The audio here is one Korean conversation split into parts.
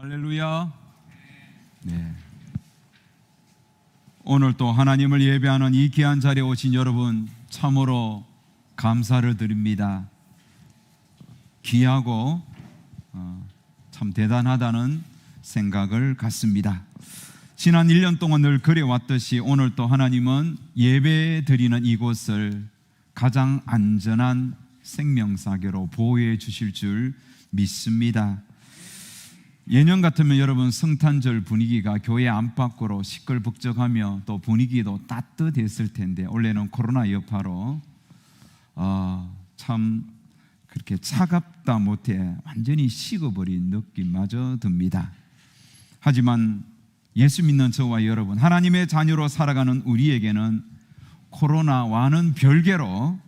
할렐루야. 네. 오늘 또 하나님을 예배하는 이 귀한 자리에 오신 여러분 참으로 감사를 드립니다. 귀하고 참 대단하다는 생각을 갖습니다. 지난 1년 동안 늘 그래왔듯이 오늘 또 하나님은 예배 드리는 이곳을 가장 안전한 생명사교로 보호해 주실 줄 믿습니다. 예년 같으면 여러분 성탄절 분위기가 교회 안팎으로 시끌벅적하며 또 분위기도 따뜻했을 텐데 올해는 코로나 여파로 참 그렇게 차갑다 못해 완전히 식어버린 느낌마저 듭니다. 하지만 예수 믿는 저와 여러분, 하나님의 자녀로 살아가는 우리에게는 코로나와는 별개로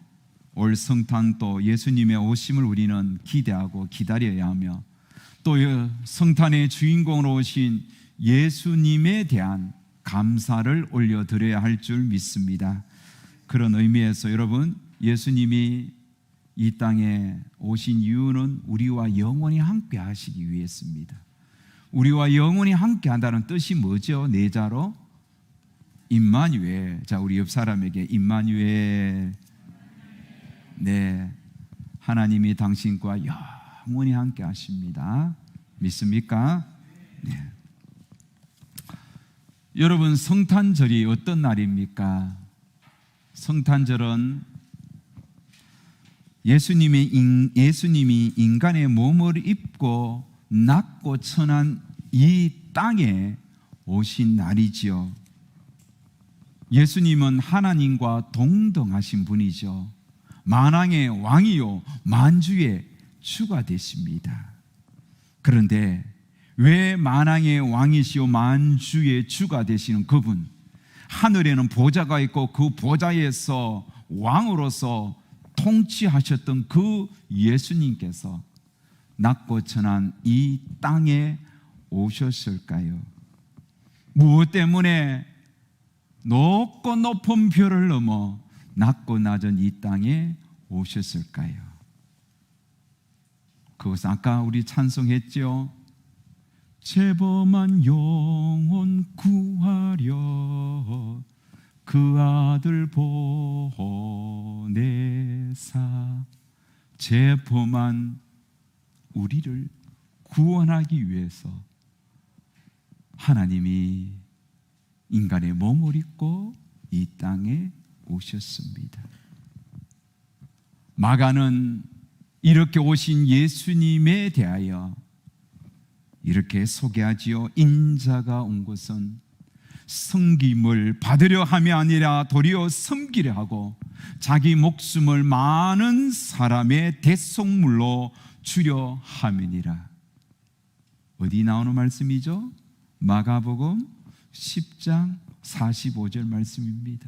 올 성탄 또 예수님의 오심을 우리는 기대하고 기다려야 하며 또 성탄의 주인공으로 오신 예수님에 대한 감사를 올려드려야 할 줄 믿습니다. 그런 의미에서 여러분, 예수님이 이 땅에 오신 이유는 우리와 영원히 함께 하시기 위해서입니다. 우리와 영원히 함께 한다는 뜻이 뭐죠? 네 자로 임마누엘. 자, 우리 옆 사람에게 임마누엘. 네, 하나님이 당신과 영원히 함께 하십니다. 믿습니까? 네. 여러분, 성탄절이 어떤 날입니까? 성탄절은 예수님이 인간의 몸을 입고 낮고 천한 이 땅에 오신 날이지요. 예수님은 하나님과 동등하신 분이죠. 만왕의 왕이요 만주의 주가 되십니다. 그런데 왜 만왕의 왕이시오 만주의 주가 되시는 그분, 하늘에는 보좌가 있고 그 보좌에서 왕으로서 통치하셨던 그 예수님께서 낮고 천한 이 땅에 오셨을까요? 무엇 때문에 높고 높은 별을 넘어 낮고 낮은 이 땅에 오셨을까요? 그것은 아까 우리 찬송했죠. 죄범한 영혼 구하려 그 아들 보내사. 죄범한 우리를 구원하기 위해서 하나님이 인간의 몸을 입고 이 땅에 오셨습니다. 마가는 이렇게 오신 예수님에 대하여 이렇게 소개하지요. 인자가 온 것은 섬김을 받으려 함이 아니라 도리어 섬기려 하고 자기 목숨을 많은 사람의 대속물로 주려 함이니라. 어디 나오는 말씀이죠? 마가복음 10장 45절 말씀입니다.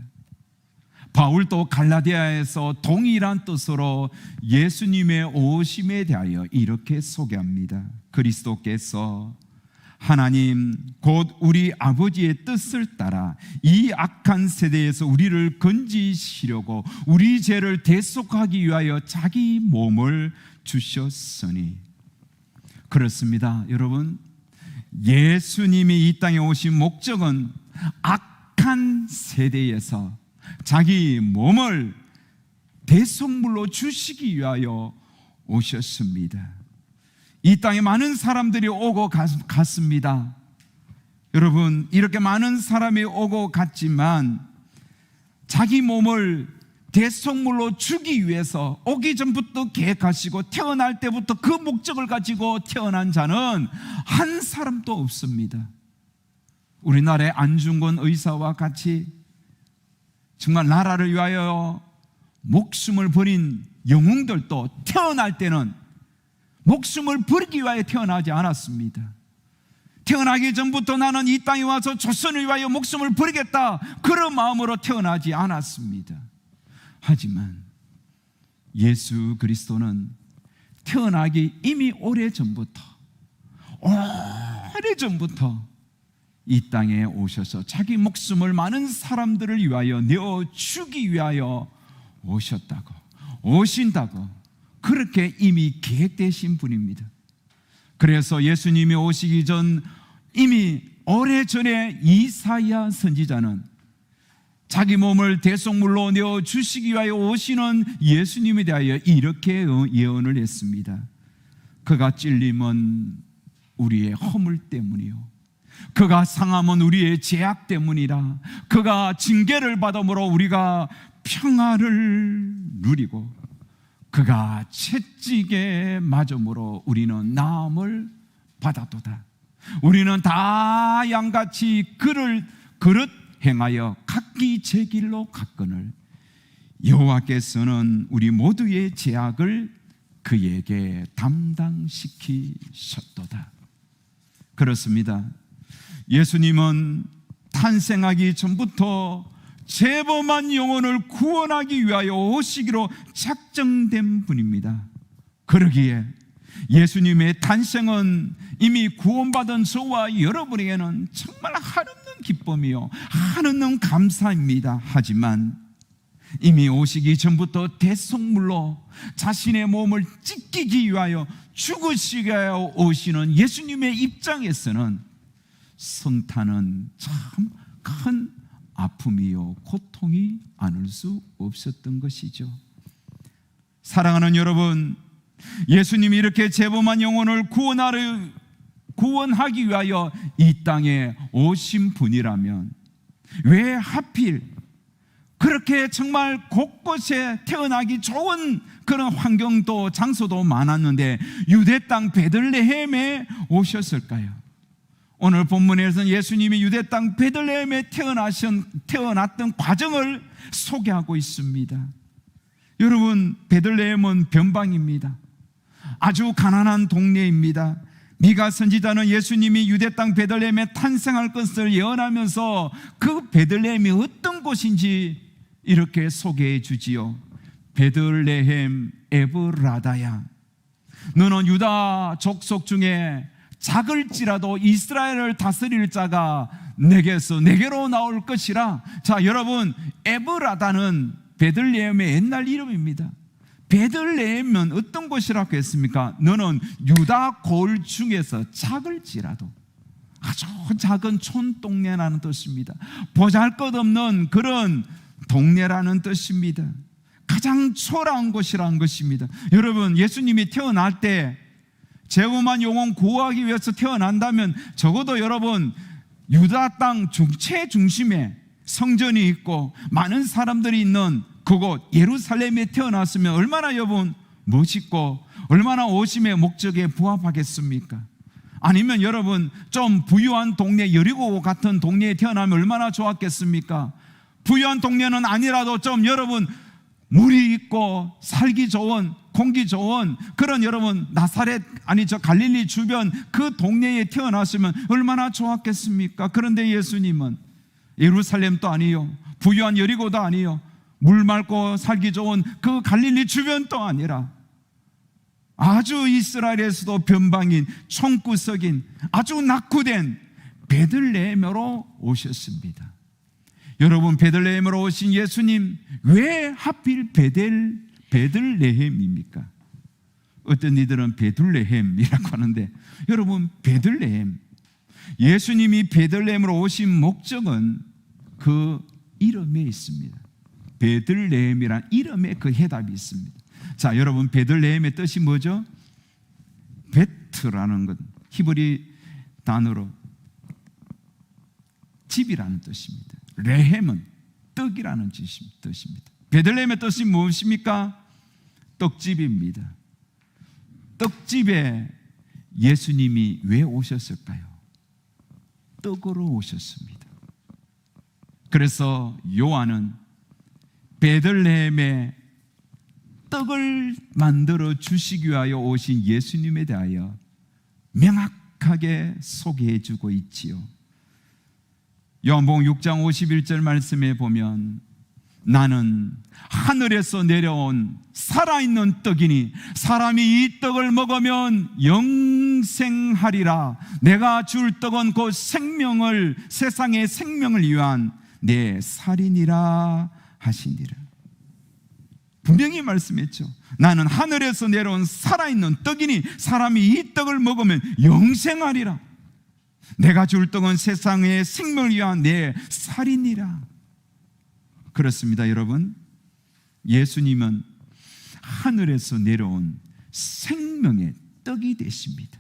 바울도 갈라디아에서 동일한 뜻으로 예수님의 오심에 대하여 이렇게 소개합니다. 그리스도께서 하나님 곧 우리 아버지의 뜻을 따라 이 악한 세대에서 우리를 건지시려고 우리 죄를 대속하기 위하여 자기 몸을 주셨으니. 그렇습니다. 여러분, 예수님이 이 땅에 오신 목적은 악한 세대에서 자기 몸을 대속물로 주시기 위하여 오셨습니다. 이 땅에 많은 사람들이 오고 갔습니다. 여러분, 이렇게 많은 사람이 오고 갔지만 자기 몸을 대속물로 주기 위해서 오기 전부터 계획하시고 태어날 때부터 그 목적을 가지고 태어난 자는 한 사람도 없습니다. 우리나라의 안중근 의사와 같이 정말 나라를 위하여 목숨을 버린 영웅들도 태어날 때는 목숨을 버리기 위하여 태어나지 않았습니다. 태어나기 전부터 나는 이 땅에 와서 조선을 위하여 목숨을 버리겠다, 그런 마음으로 태어나지 않았습니다. 하지만 예수 그리스도는 태어나기 이미 오래전부터 이 땅에 오셔서 자기 목숨을 많은 사람들을 위하여 내어주기 위하여 오신다고 그렇게 이미 계획되신 분입니다. 그래서 예수님이 오시기 전 이미 오래전에 이사야 선지자는 자기 몸을 대속물로 내어 주시기 위하여 오시는 예수님에 대하여 이렇게 예언을 했습니다. 그가 찔림은 우리의 허물 때문이요, 그가 상함은 우리의 죄악 때문이라. 그가 징계를 받음으로 우리가 평화를 누리고 그가 채찍에 맞음으로 우리는 나음을 받았도다. 우리는 다 양같이 그릇 행하여 각기 제 길로 갔거늘 여호와께서는 우리 모두의 죄악을 그에게 담당시키셨도다. 그렇습니다. 예수님은 탄생하기 전부터 죄범한 영혼을 구원하기 위하여 오시기로 작정된 분입니다. 그러기에 예수님의 탄생은 이미 구원받은 저와 여러분에게는 정말 한없는 기쁨이요, 한없는 감사입니다. 하지만 이미 오시기 전부터 대속물로 자신의 몸을 찢기기 위하여 죽으시기 위하여 오시는 예수님의 입장에서는 성탄은 참 큰 아픔이요 고통이 않을 수 없었던 것이죠. 사랑하는 여러분, 예수님이 이렇게 죄범한 영혼을 구원하기 위하여 이 땅에 오신 분이라면 왜 하필 그렇게 정말 곳곳에 태어나기 좋은 그런 환경도 장소도 많았는데 유대 땅 베들레헴에 오셨을까요? 오늘 본문에서는 예수님이 유대 땅 베들레헴에 태어났던 과정을 소개하고 있습니다. 여러분, 베들레헴은 변방입니다. 아주 가난한 동네입니다. 미가 선지자는 예수님이 유대 땅 베들레헴에 탄생할 것을 예언하면서 그 베들레헴이 어떤 곳인지 이렇게 소개해 주지요. 베들레헴 에브라다야, 너는 유다 족속 중에 작을지라도 이스라엘을 다스릴 자가 내게로 나올 것이라. 자, 여러분, 에브라다는 베들레헴의 옛날 이름입니다. 베들레헴은 어떤 곳이라고 했습니까? 너는 유다 골 중에서 작을지라도, 아주 작은 촌동네라는 뜻입니다. 보잘것없는 그런 동네라는 뜻입니다. 가장 초라한 곳이라는 것입니다. 여러분, 예수님이 태어날 때 죄범한 영혼 구하기 위해서 태어난다면 적어도 여러분, 유다 땅 최중심에 성전이 있고 많은 사람들이 있는 그곳 예루살렘에 태어났으면 얼마나 여러분 멋있고 얼마나 오심의 목적에 부합하겠습니까? 아니면 여러분 좀 부유한 동네, 여리고 같은 동네에 태어나면 얼마나 좋았겠습니까? 부유한 동네는 아니라도 좀 여러분 물이 있고 살기 좋은, 공기 좋은 그런 여러분 갈릴리 주변 그 동네에 태어났으면 얼마나 좋았겠습니까? 그런데 예수님은 예루살렘도 아니요, 부유한 여리고도 아니요, 물 맑고 살기 좋은 그 갈릴리 주변도 아니라 아주 이스라엘에서도 변방인 총구석인 아주 낙후된 베들레헴으로 오셨습니다. 여러분, 베들레헴으로 오신 예수님, 왜 하필 베들레헴입니까? 어떤 이들은 베들레헴이라고 하는데, 여러분, 베들레헴, 예수님이 베들레헴으로 오신 목적은 그 이름에 있습니다. 베들레헴이란 이름에 그 해답이 있습니다. 자, 여러분, 베들레헴의 뜻이 뭐죠? 베트라는 것, 히브리 단어로 집이라는 뜻입니다. 레헴은 떡이라는 뜻입니다. 베들레헴의 뜻이 무엇입니까? 떡집입니다. 떡집에 예수님이 왜 오셨을까요? 떡으로 오셨습니다. 그래서 요한은 베들레헴에 떡을 만들어 주시기 위하여 오신 예수님에 대하여 명확하게 소개해 주고 있지요. 요한복음 6장 51절 말씀에 보면 나는 하늘에서 내려온 살아있는 떡이니 사람이 이 떡을 먹으면 영생하리라. 내가 줄 떡은 곧 생명을, 세상의 생명을 위한 내 살이니라 하시니라. 분명히 말씀했죠. 나는 하늘에서 내려온 살아있는 떡이니 사람이 이 떡을 먹으면 영생하리라. 내가 줄 떡은 세상의 생명을 위한 내 살이니라. 그렇습니다, 여러분. 예수님은 하늘에서 내려온 생명의 떡이 되십니다.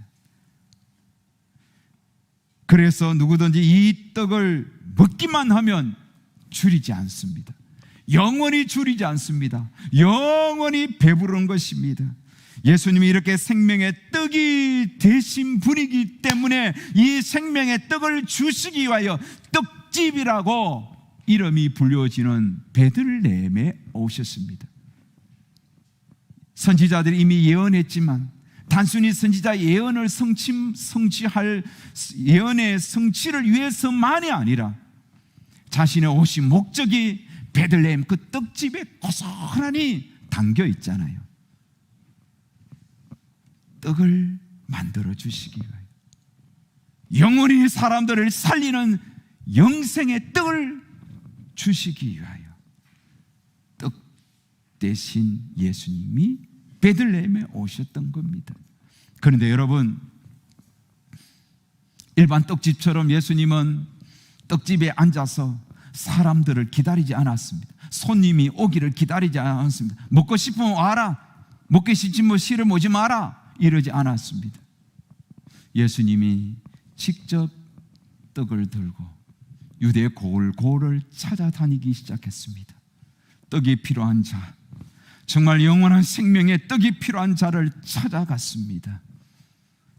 그래서 누구든지 이 떡을 먹기만 하면 줄이지 않습니다. 영원히 줄이지 않습니다. 영원히 배부른 것입니다. 예수님이 이렇게 생명의 떡이 되신 분이기 때문에 이 생명의 떡을 주시기 위하여 떡집이라고 이름이 불려지는 베들레헴에 오셨습니다. 선지자들이 이미 예언했지만 단순히 선지자 예언을 성취할 예언의 성취를 위해서만이 아니라 자신의 오신 목적이 베들레헴 그 떡집에 고스란히 담겨 있잖아요. 떡을 만들어 주시기 위하여, 영원히 사람들을 살리는 영생의 떡을 주시기 위하여 떡 대신 예수님이 베들레헴에 오셨던 겁니다. 그런데 여러분, 일반 떡집처럼 예수님은 떡집에 앉아서 사람들을 기다리지 않았습니다. 손님이 오기를 기다리지 않았습니다. 먹고 싶으면 와라, 먹기 싫으면 싫으면 오지 마라, 이러지 않았습니다. 예수님이 직접 떡을 들고 유대 골고루를 찾아다니기 시작했습니다. 떡이 필요한 자, 정말 영원한 생명의 떡이 필요한 자를 찾아갔습니다.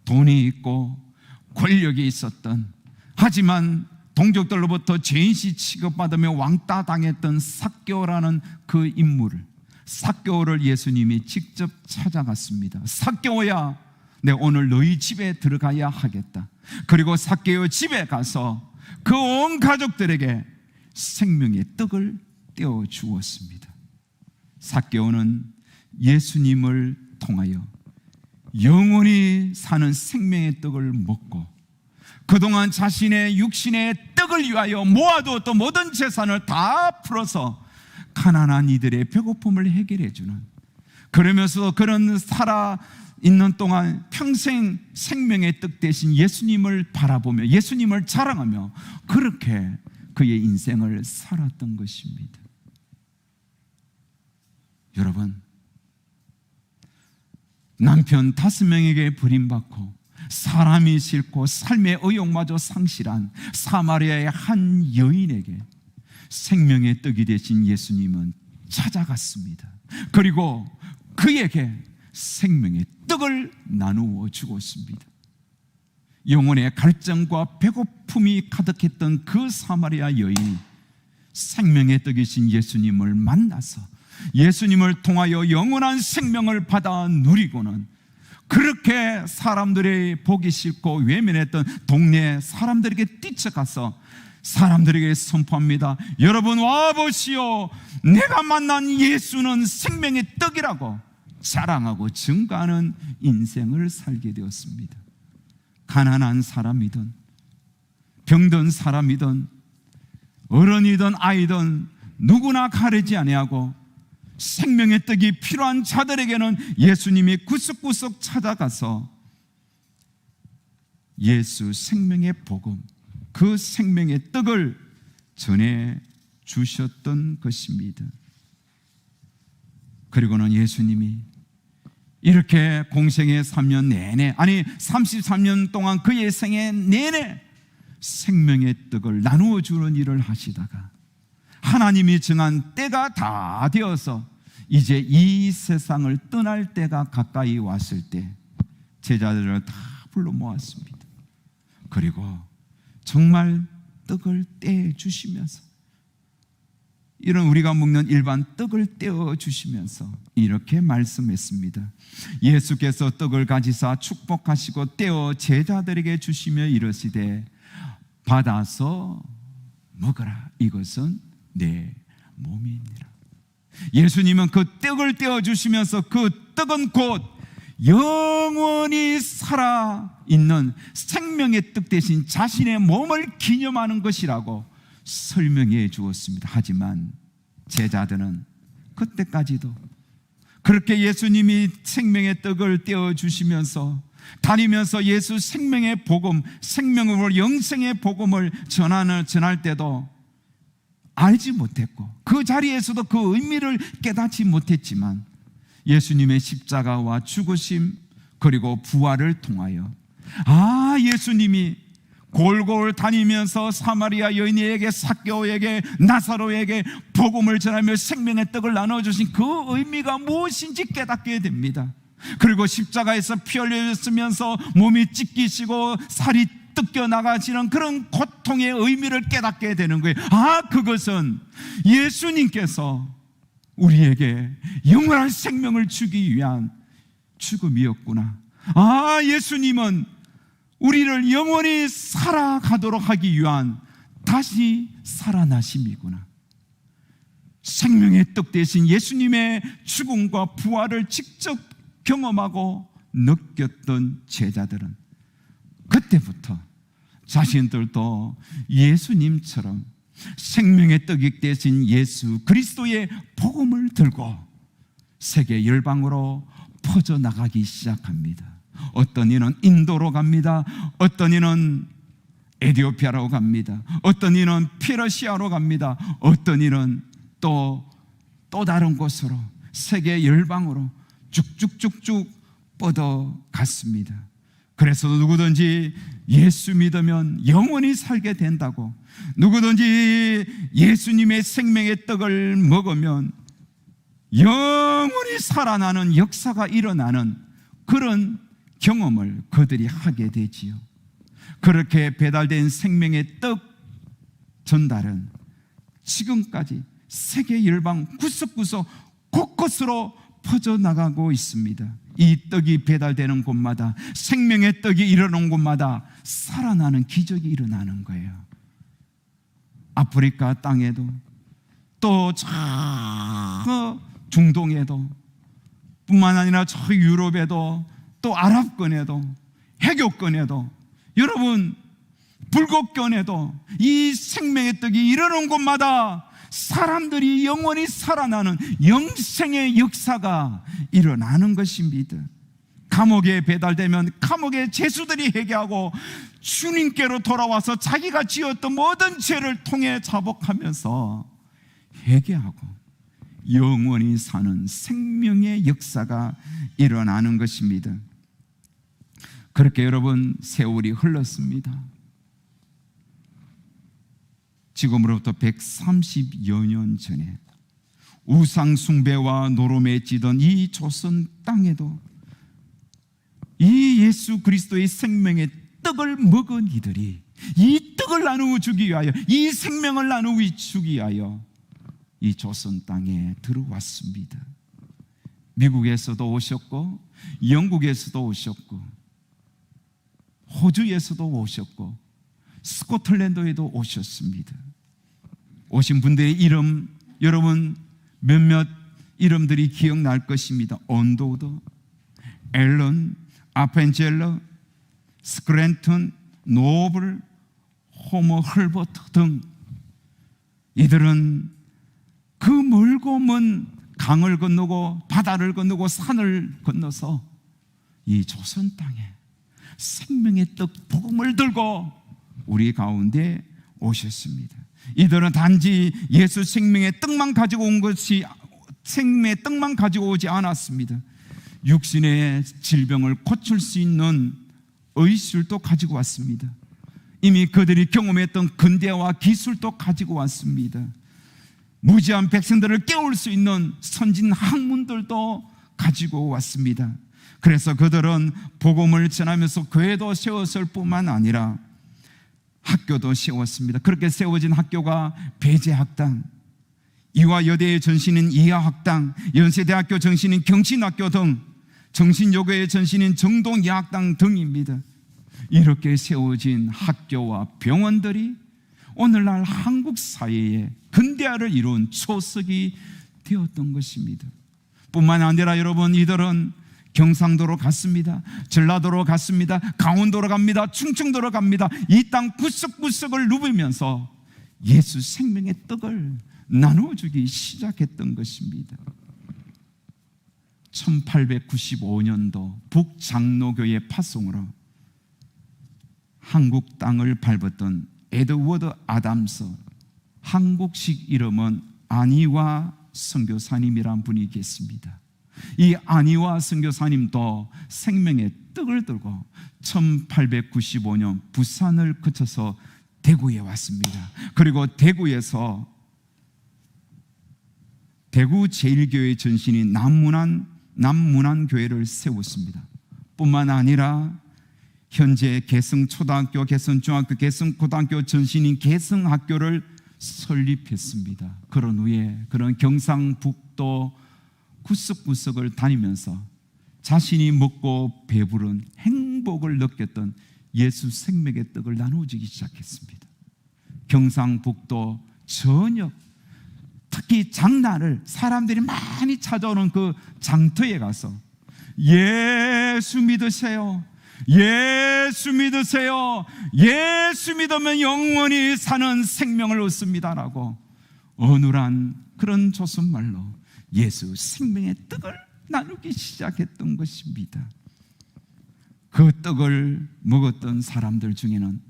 돈이 있고 권력이 있었던, 하지만 동족들로부터 죄인시 취급받으며 왕따 당했던 삭개오라는 그 인물을, 삭개오를 예수님이 직접 찾아갔습니다. 삭개오야, 내가 오늘 너희 집에 들어가야 하겠다. 그리고 삭개오 집에 가서 그 온 가족들에게 생명의 떡을 떼어 주었습니다. 삭개오는 예수님을 통하여 영원히 사는 생명의 떡을 먹고 그동안 자신의 육신의 떡을 위하여 모아두었던 모든 재산을 다 풀어서 가난한 이들의 배고픔을 해결해 주는, 그러면서 그런 살아있는 동안 평생 생명의 떡 대신 예수님을 바라보며 예수님을 자랑하며 그렇게 그의 인생을 살았던 것입니다. 여러분, 남편 5명에게 버림받고 사람이 싫고 삶의 의욕마저 상실한 사마리아의 한 여인에게 생명의 떡이 되신 예수님은 찾아갔습니다. 그리고 그에게 생명의 떡을 나누어 주었습니다. 영혼의 갈증과 배고픔이 가득했던 그 사마리아 여인이 생명의 떡이신 예수님을 만나서 예수님을 통하여 영원한 생명을 받아 누리고는 그렇게 사람들이 보기 싫고 외면했던 동네 사람들에게 뛰쳐가서 사람들에게 선포합니다. 여러분 와보시오, 내가 만난 예수는 생명의 떡이라고 자랑하고 증거하는 인생을 살게 되었습니다. 가난한 사람이든 병든 사람이든 어른이든 아이든 누구나 가리지 아니하고 생명의 떡이 필요한 자들에게는 예수님이 구석구석 찾아가서 예수 생명의 복음, 그 생명의 떡을 전해 주셨던 것입니다. 그리고는 예수님이 이렇게 공생의 3년 내내, 아니 33년 동안 그의 생애 내내 생명의 떡을 나누어 주는 일을 하시다가 하나님이 정한 때가 다 되어서 이제 이 세상을 떠날 때가 가까이 왔을 때 제자들을 다 불러 모았습니다. 그리고 정말 떡을 떼어 주시면서, 이런 우리가 먹는 일반 떡을 떼어 주시면서 이렇게 말씀했습니다. 예수께서 떡을 가지사 축복하시고 떼어 제자들에게 주시며 이르시되 받아서 먹으라, 이것은 내 몸이니라. 예수님은 그 떡을 떼어 주시면서 그 떡은 곧 영원히 살아있는 생명의 떡 대신 자신의 몸을 기념하는 것이라고 설명해 주었습니다. 하지만 제자들은 그때까지도 그렇게 예수님이 생명의 떡을 떼어주시면서 다니면서 예수 생명의 복음, 생명으로 영생의 복음을 전할 때도 알지 못했고 그 자리에서도 그 의미를 깨닫지 못했지만 예수님의 십자가와 죽으심 그리고 부활을 통하여 예수님이 골골 다니면서 사마리아 여인에게 삭개오에게 나사로에게 복음을 전하며 생명의 떡을 나눠주신 그 의미가 무엇인지 깨닫게 됩니다. 그리고 십자가에서 피 흘려졌으면서 몸이 찢기시고 살이 뜯겨 나가시는 그런 고통의 의미를 깨닫게 되는 거예요. 그것은 예수님께서 우리에게 영원한 생명을 주기 위한 죽음이었구나. 예수님은 우리를 영원히 살아가도록 하기 위한 다시 살아나심이구나. 생명의 떡 대신 예수님의 죽음과 부활을 직접 경험하고 느꼈던 제자들은 그때부터 자신들도 예수님처럼 생명의 떡이 대신 예수 그리스도의 복음을 들고 세계 열방으로 퍼져나가기 시작합니다. 어떤 이는 인도로 갑니다. 어떤 이는 에티오피아로 갑니다. 어떤 이는 페르시아로 갑니다. 어떤 이는 또 다른 곳으로 세계 열방으로 쭉쭉쭉쭉 뻗어갔습니다. 그래서 누구든지 예수 믿으면 영원히 살게 된다고, 누구든지 예수님의 생명의 떡을 먹으면 영원히 살아나는 역사가 일어나는 그런 경험을 그들이 하게 되지요. 그렇게 배달된 생명의 떡 전달은 지금까지 세계 열방 구석구석 곳곳으로 퍼져나가고 있습니다. 이 떡이 배달되는 곳마다, 생명의 떡이 일어나는 곳마다 살아나는 기적이 일어나는 거예요. 아프리카 땅에도 또 저 중동에도 뿐만 아니라 저 유럽에도 또 아랍권에도 해교권에도 여러분 불국권에도 이 생명의 떡이 이르는 곳마다 사람들이 영원히 살아나는 영생의 역사가 일어나는 것입니다. 감옥에 배달되면 감옥의 죄수들이 회개하고 주님께로 돌아와서 자기가 지었던 모든 죄를 통해 자복하면서 회개하고 영원히 사는 생명의 역사가 일어나는 것입니다. 그렇게 여러분 세월이 흘렀습니다. 지금으로부터 130여 년 전에 우상 숭배와 노름에 찌던 이 조선 땅에도 이 예수 그리스도의 생명의 떡을 먹은 이들이 이 떡을 나누어 주기 위하여, 이 생명을 나누어 주기 위하여 이 조선 땅에 들어왔습니다. 미국에서도 오셨고 영국에서도 오셨고 호주에서도 오셨고 스코틀랜드에도 오셨습니다. 오신 분들의 이름 여러분 몇몇 이름들이 기억날 것입니다. 온도우드, 앨런, 아펜젤러, 스크랜턴, 노블, 호머 헐버트 등 이들은 그 멀고 먼 강을 건너고 바다를 건너고 산을 건너서 이 조선 땅에 생명의 떡 복음을 들고 우리 가운데 오셨습니다. 이들은 단지 예수 생명의 떡만 가지고 온 것이, 생명의 떡만 가지고 오지 않았습니다. 육신의 질병을 고칠 수 있는 의술도 가지고 왔습니다. 이미 그들이 경험했던 근대화 기술도 가지고 왔습니다. 무지한 백성들을 깨울 수 있는 선진 학문들도 가지고 왔습니다. 그래서 그들은 복음을 전하면서 교회도 세웠을 뿐만 아니라 학교도 세웠습니다. 그렇게 세워진 학교가 배재학당, 이화여대의 전신인 이하학당, 연세대학교 전신인 경신학교 등, 정신여고의 전신인 정동예학당 등입니다. 이렇게 세워진 학교와 병원들이 오늘날 한국 사회에 근대화를 이룬 초석이 되었던 것입니다. 뿐만 아니라 여러분, 이들은 경상도로 갔습니다. 전라도로 갔습니다. 강원도로 갑니다. 충청도로 갑니다. 이 땅 구석구석을 누비면서 예수 생명의 떡을 나누어주기 시작했던 것입니다. 1895년도 북장로교회 파송으로 한국 땅을 밟았던 에드워드 아담스, 한국식 이름은 안희화 선교사님이란 분이 계십니다. 이 안희화 선교사님도 생명의 떡을 들고 1895년 부산을 거쳐서 대구에 왔습니다. 그리고 대구에서 대구 제일교회 전신인 남문안교회를 세웠습니다. 뿐만 아니라 현재 개성초등학교, 개성중학교, 개성고등학교 전신인 개성학교를 설립했습니다. 그런 후에 그런 경상북도 구석구석을 다니면서 자신이 먹고 배부른 행복을 느꼈던 예수 생명의 떡을 나누어주기 시작했습니다. 경상북도 전역, 특히 장날을 사람들이 많이 찾아오는 그 장터에 가서 예수 믿으세요, 예수 믿으세요, 예수 믿으면 영원히 사는 생명을 얻습니다라고 어눌한 그런 조선말로 예수 생명의 떡을 나누기 시작했던 것입니다. 그 떡을 먹었던 사람들 중에는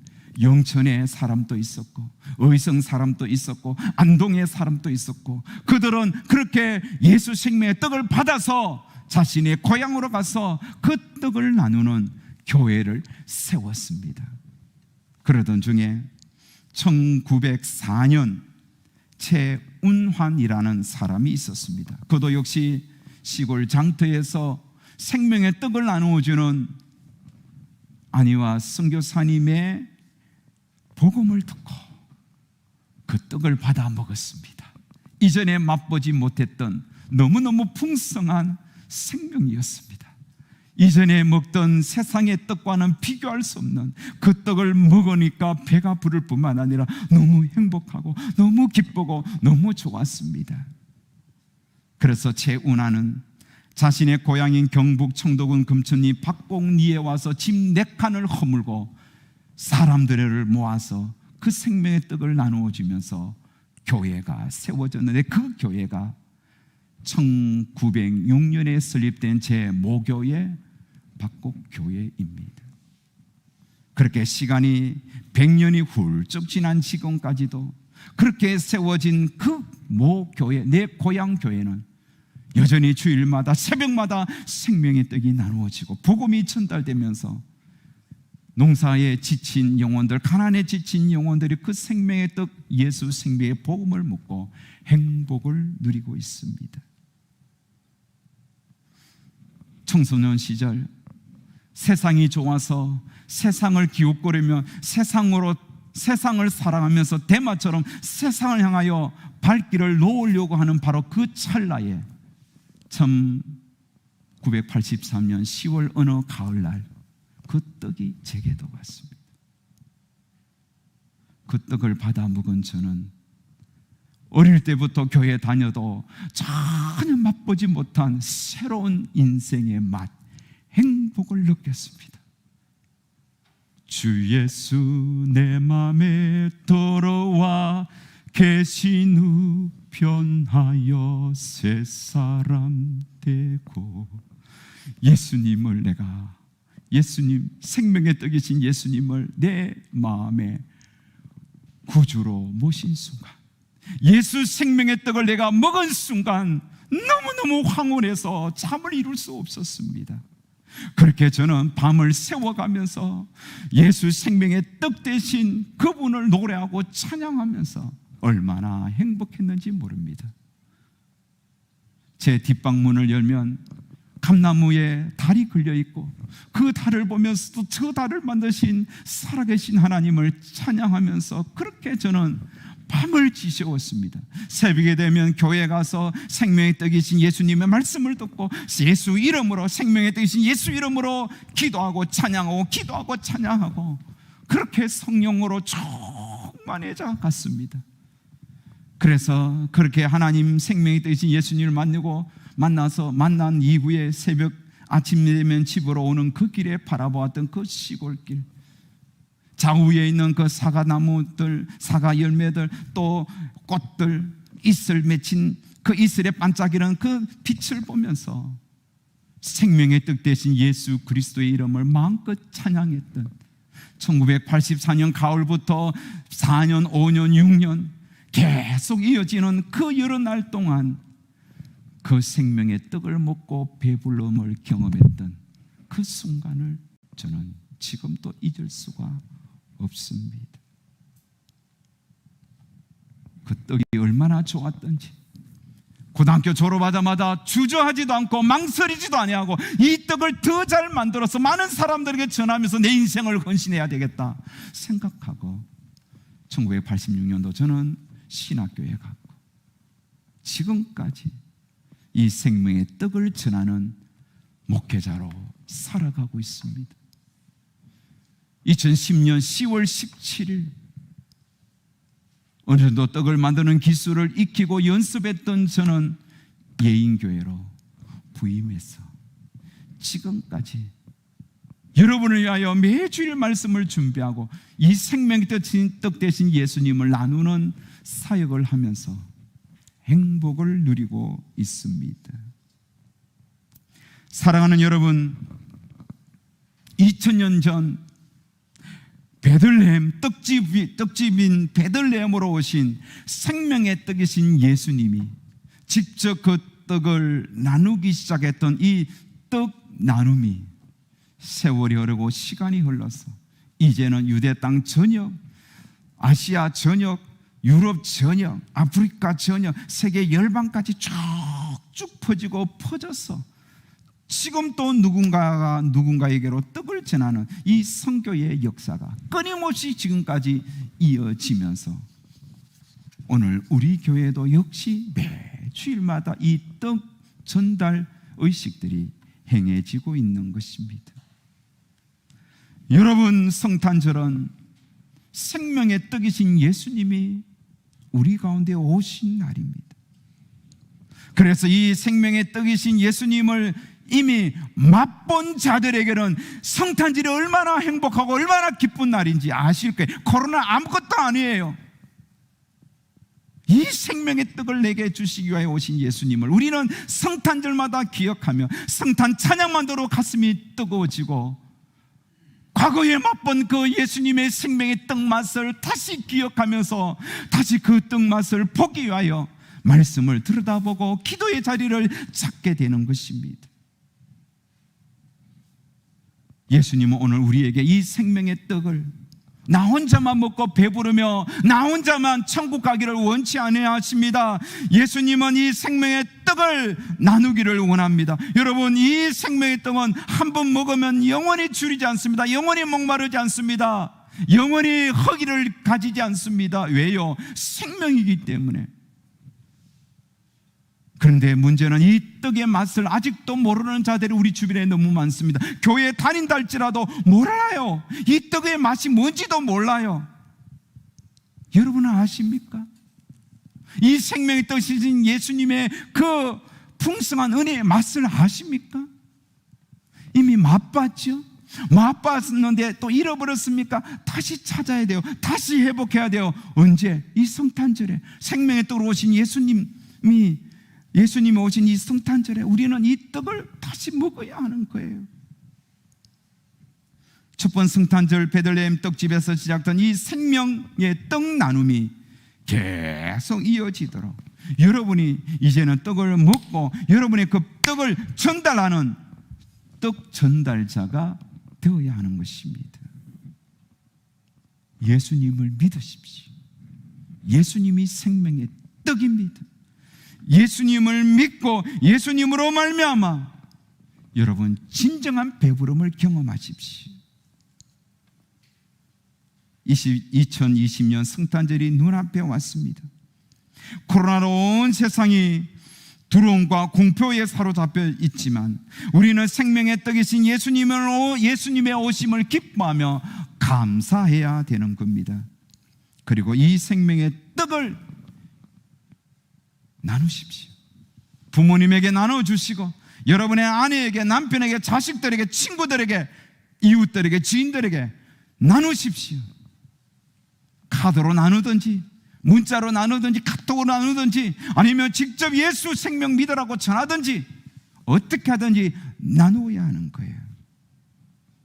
영천의 사람도 있었고 의성 사람도 있었고 안동의 사람도 있었고, 그들은 그렇게 예수 생명의 떡을 받아서 자신의 고향으로 가서 그 떡을 나누는 교회를 세웠습니다. 그러던 중에 1904년 최운환이라는 사람이 있었습니다. 그도 역시 시골 장터에서 생명의 떡을 나누어주는 안희화 선교사님의 복음을 듣고 그 떡을 받아 먹었습니다. 이전에 맛보지 못했던 너무너무 풍성한 생명이었습니다. 이전에 먹던 세상의 떡과는 비교할 수 없는 그 떡을 먹으니까 배가 부를 뿐만 아니라 너무 행복하고 너무 기쁘고 너무 좋았습니다. 그래서 최운하는 자신의 고향인 경북 청도군 금천리 박곡리에 와서 집 4칸을 허물고 사람들을 모아서 그 생명의 떡을 나누어 주면서 교회가 세워졌는데, 그 교회가 1906년에 설립된 제5교회 박곡교회입니다. 그렇게 시간이 100년이 훌쩍 지난 지금까지도 그렇게 세워진 그 모교회, 내 고향 교회는 여전히 주일마다 새벽마다 생명의 떡이 나누어지고 복음이 전달되면서 농사에 지친 영혼들, 가난에 지친 영혼들이 그 생명의 떡 예수 생명의 복음을 먹고 행복을 누리고 있습니다. 청소년 시절 세상이 좋아서 세상을 기웃거리며 세상을 사랑하면서 대마처럼 세상을 향하여 발길을 놓으려고 하는 바로 그 찰나에 1983년 10월 어느 가을날 그 떡이 제게도 왔습니다. 그 떡을 받아 먹은 저는 어릴 때부터 교회 다녀도 전혀 맛보지 못한 새로운 인생의 맛, 행복을 느꼈습니다. 주 예수 내 맘에 들어와 계신 후 변하여 새 사람 되고, 예수님 생명의 떡이신 예수님을 내 마음에 구주로 모신 순간, 예수 생명의 떡을 내가 먹은 순간 너무너무 황홀해서 잠을 이룰 수 없었습니다. 그렇게 저는 밤을 새워가면서 예수 생명의 떡 대신 그분을 노래하고 찬양하면서 얼마나 행복했는지 모릅니다. 제 뒷방문을 열면 감나무에 달이 걸려있고 그 달을 보면서도 저 달을 만드신 살아계신 하나님을 찬양하면서 그렇게 저는 밤을 지새웠습니다. 새벽에 되면 교회에 가서 생명의 떡이신 예수님의 말씀을 듣고 예수 이름으로, 생명의 떡이신 예수 이름으로 기도하고 찬양하고 그렇게 성령으로 충만해져 갔습니다. 그래서 그렇게 하나님 생명의 떡이신 예수님을 만난 이후에 새벽 아침 되면 집으로 오는 그 길에 바라보았던 그 시골길, 좌우에 있는 그 사과나무들, 사과 열매들, 또 꽃들, 이슬 맺힌 그 이슬에 반짝이는 그 빛을 보면서 생명의 떡 대신 예수 그리스도의 이름을 마음껏 찬양했던 1984년 가을부터 4년, 5년, 6년 계속 이어지는 그 여러 날 동안 그 생명의 떡을 먹고 배불름을 경험했던 그 순간을 저는 지금도 잊을 수가 없습니다. 그 떡이 얼마나 좋았던지, 고등학교 졸업하자마자 주저하지도 않고 망설이지도 아니하고 이 떡을 더 잘 만들어서 많은 사람들에게 전하면서 내 인생을 헌신해야 되겠다 생각하고 1986년도 저는 신학교에 갔고 지금까지 이 생명의 떡을 전하는 목회자로 살아가고 있습니다. 2010년 10월 17일 어느 정도 떡을 만드는 기술을 익히고 연습했던 저는 예인교회로 부임해서 지금까지 여러분을 위하여 매주일 말씀을 준비하고 이 생명의 떡 대신 예수님을 나누는 사역을 하면서 행복을 누리고 있습니다. 사랑하는 여러분, 2000년 전 베들레헴 떡집인 베들레헴으로 오신 생명의 떡이신 예수님이 직접 그 떡을 나누기 시작했던 이 떡 나눔이 세월이 흐르고 시간이 흘러서 이제는 유대 땅 전역, 아시아 전역, 유럽 전역, 아프리카 전역, 세계 열방까지 쭉쭉 퍼져서 지금 또 누군가가 누군가에게로 떡을 전하는 이 선교의 역사가 끊임없이 지금까지 이어지면서 오늘 우리 교회도 역시 매주일마다 이 떡 전달 의식들이 행해지고 있는 것입니다. 여러분, 성탄절은 생명의 떡이신 예수님이 우리 가운데 오신 날입니다. 그래서 이 생명의 떡이신 예수님을 이미 맛본 자들에게는 성탄절이 얼마나 행복하고 얼마나 기쁜 날인지 아실 거예요. 코로나 아무것도 아니에요. 이 생명의 떡을 내게 주시기 위하여 오신 예수님을 우리는 성탄절마다 기억하며 성탄 찬양만 들어 가슴이 뜨거워지고 과거에 맛본 그 예수님의 생명의 떡 맛을 다시 기억하면서 다시 그 떡 맛을 보기 위하여 말씀을 들여다보고 기도의 자리를 찾게 되는 것입니다. 예수님은 오늘 우리에게 이 생명의 떡을 나 혼자만 먹고 배부르며 나 혼자만 천국 가기를 원치 아니하십니다. 예수님은 이 생명의 떡을 나누기를 원합니다. 여러분, 이 생명의 떡은 한 번 먹으면 영원히 줄이지 않습니다. 영원히 목마르지 않습니다. 영원히 허기를 가지지 않습니다. 왜요? 생명이기 때문에. 그런데 문제는 이 떡의 맛을 아직도 모르는 자들이 우리 주변에 너무 많습니다. 교회에 다닌다 할지라도 몰라요. 이 떡의 맛이 뭔지도 몰라요. 여러분은 아십니까? 이 생명의 떡이신 예수님의 그 풍성한 은혜의 맛을 아십니까? 이미 맛봤죠? 맛봤는데 또 잃어버렸습니까? 다시 찾아야 돼요. 다시 회복해야 돼요. 언제? 이 성탄절에 생명의 떡으로 오신 예수님이 오신 이 성탄절에 우리는 이 떡을 다시 먹어야 하는 거예요. 첫 번 성탄절 베들레헴 떡집에서 시작된 이 생명의 떡 나눔이 계속 이어지도록 여러분이 이제는 떡을 먹고 여러분의 그 떡을 전달하는 떡 전달자가 되어야 하는 것입니다. 예수님을 믿으십시오. 예수님이 생명의 떡입니다. 예수님을 믿고 예수님으로 말미암아 여러분 진정한 배부름을 경험하십시오. 2020년 성탄절이 눈앞에 왔습니다. 코로나로 온 세상이 두려움과 공포에 사로잡혀 있지만 우리는 생명의 떡이신 예수님의 오심을 기뻐하며 감사해야 되는 겁니다. 그리고 이 생명의 떡을 나누십시오. 부모님에게 나눠주시고 여러분의 아내에게, 남편에게, 자식들에게, 친구들에게, 이웃들에게, 지인들에게 나누십시오. 카드로 나누든지 문자로 나누든지 카톡으로 나누든지 아니면 직접 예수 생명 믿으라고 전하든지 어떻게 하든지 나누어야 하는 거예요.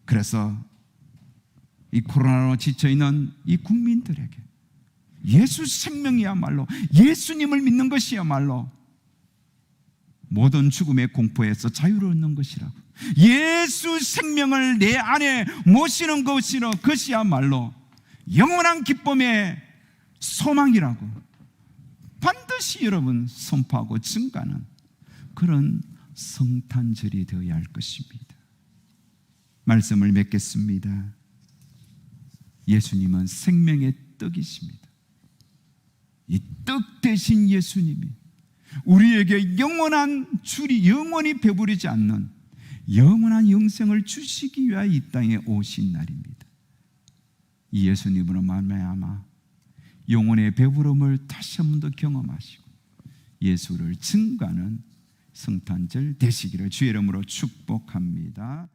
그래서 이 코로나로 지쳐있는 이 국민들에게 예수 생명이야말로, 예수님을 믿는 것이야말로 모든 죽음의 공포에서 자유를 얻는 것이라고, 예수 생명을 내 안에 모시는 것이야말로 영원한 기쁨의 소망이라고 반드시 여러분 선포하고 증가하는 그런 성탄절이 되어야 할 것입니다. 말씀을 맺겠습니다. 예수님은 생명의 떡이십니다. 이 떡 대신 예수님이 우리에게 영원한 영원히 배부르지 않는 영원한 영생을 주시기 위하여 이 땅에 오신 날입니다. 이 예수님으로 말미암아 영혼의 배부름을 다시 한 번 더 경험하시고 예수를 증거하는 성탄절 되시기를 주의 이름으로 축복합니다.